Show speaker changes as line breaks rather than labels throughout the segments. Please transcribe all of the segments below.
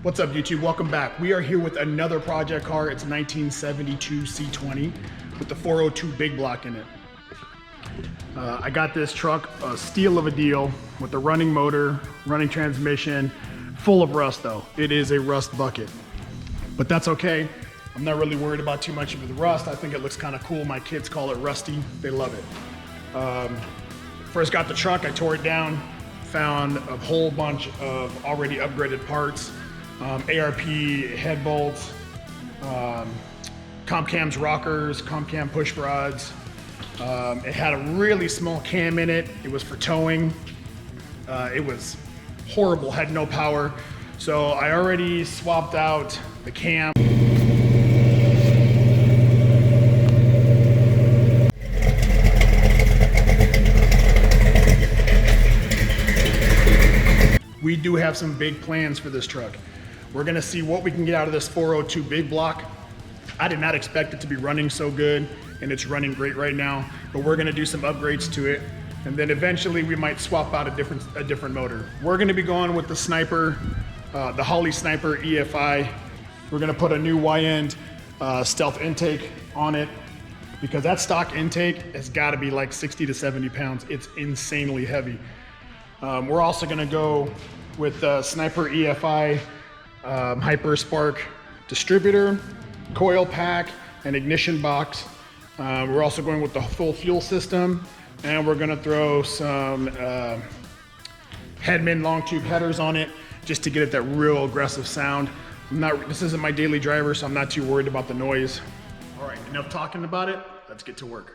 What's up, YouTube? Welcome back. We are here with another project car. It's a 1972 C20 with the 402 big block in it. I got this truck, a steal of a deal, with a running motor, running transmission, full of rust though. It is a rust bucket, but that's okay. I'm not really worried about too much of the rust. I think it looks kind of cool. My kids call it rusty. They love it. First got the truck, I tore it down, found a whole bunch of already upgraded parts. ARP head bolts, comp cams rockers, comp cam push rods. It had a really small cam in it. It was for towing. It was horrible, had no power. So I already swapped out the cam. We do have some big plans for this truck. We're gonna see what we can get out of this 402 big block. I did not expect it to be running so good, and it's running great right now, but we're gonna do some upgrades to it, and then eventually we might swap out a different motor. We're gonna be going with the Sniper, the Holley Sniper EFI. We're gonna put a new Y-end stealth intake on it, because that stock intake has gotta be like 60 to 70 pounds. It's insanely heavy. We're also gonna go with the Sniper EFI Hyper Spark distributor, coil pack, and ignition box. We're also going with the full fuel system, and we're gonna throw some Headman long tube headers on it just to get it that real aggressive sound. This isn't my daily driver, so I'm not too worried about the noise. All right, enough talking about it. Let's get to work.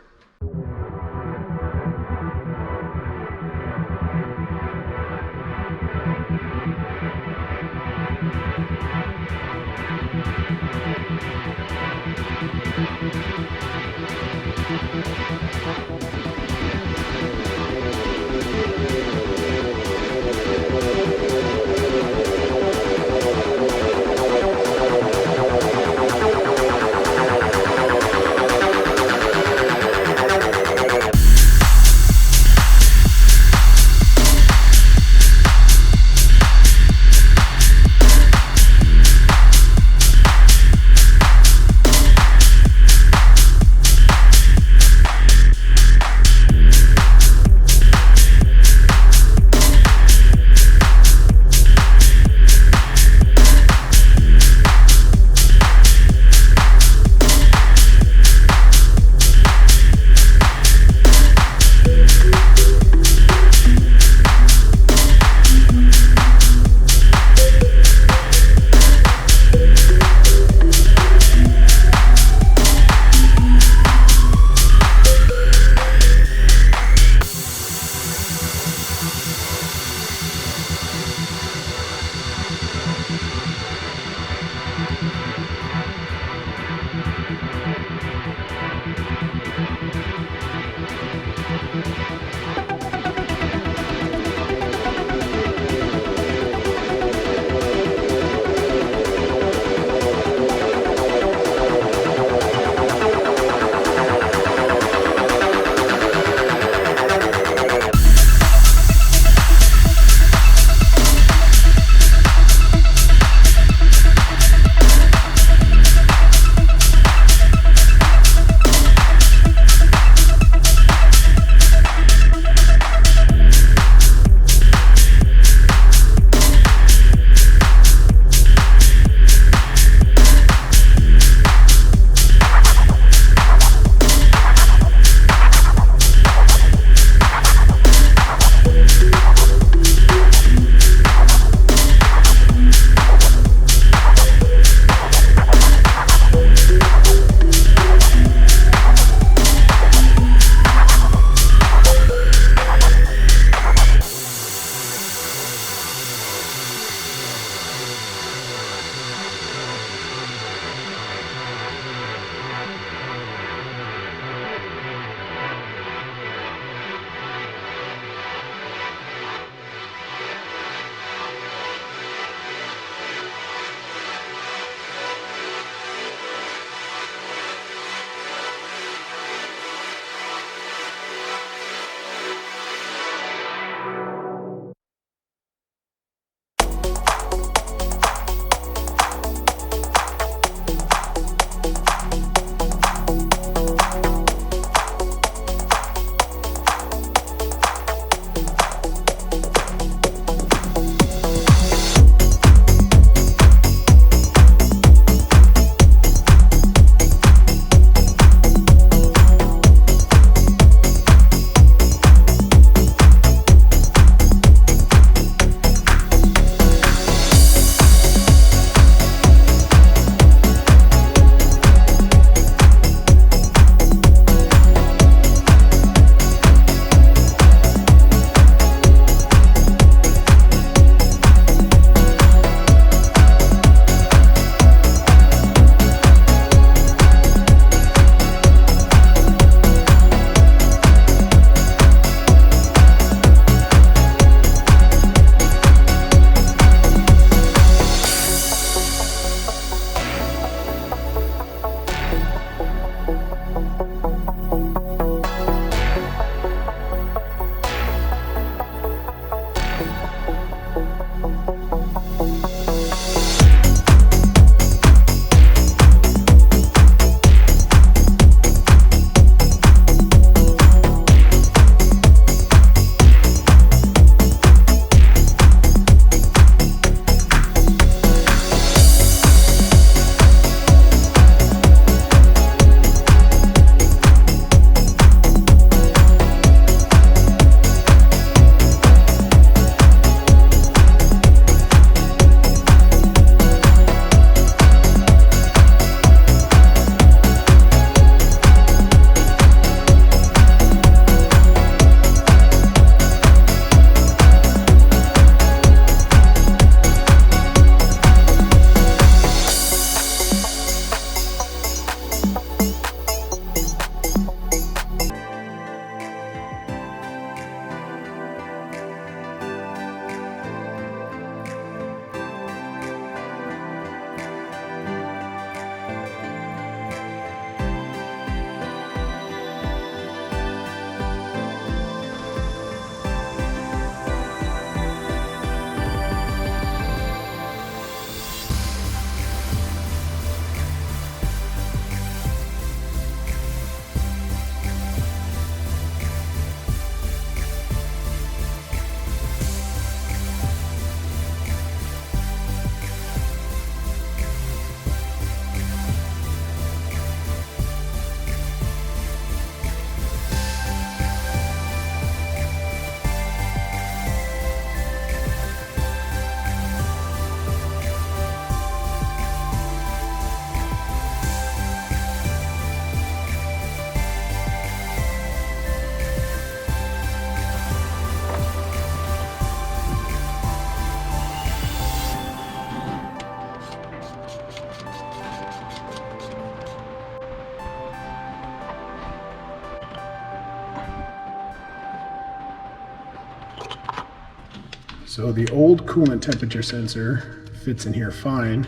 So the old coolant temperature sensor fits in here fine.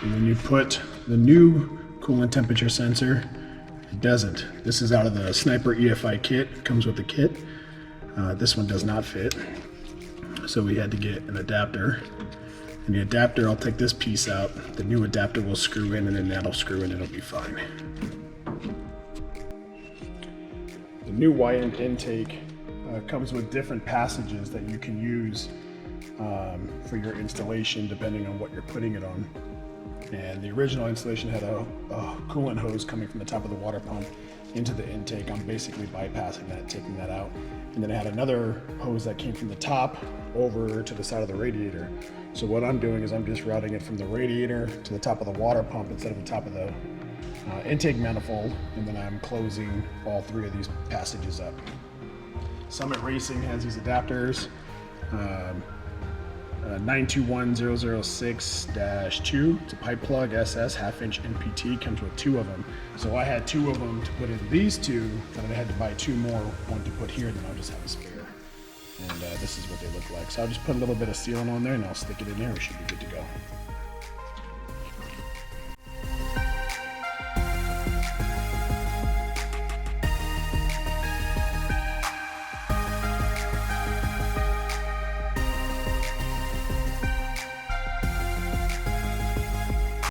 And when you put the new coolant temperature sensor, it doesn't. This is out of the Sniper EFI kit. It comes with the kit. This one does not fit. So we had to get an adapter. And the adapter, I'll take this piece out. The new adapter will screw in, and then that'll screw in, it'll be fine. The new widened intake comes with different passages that you can use for your installation depending on what you're putting it on. And the original installation had a coolant hose coming from the top of the water pump into the intake. I'm basically bypassing that, taking that out. And then I had another hose that came from the top over to the side of the radiator. So what I'm doing is I'm just routing it from the radiator to the top of the water pump instead of the top of the intake manifold, and then I'm closing all three of these passages up. Summit Racing has these adapters. 921006-2. It's a pipe plug SS, half-inch NPT, comes with 2 of them. So I had 2 of them to put in these 2, but I had to buy 2 more, one to put here, then I'll just have a spare. And this is what they look like. So I'll just put a little bit of sealant on there and I'll stick it in there. We should be good to go.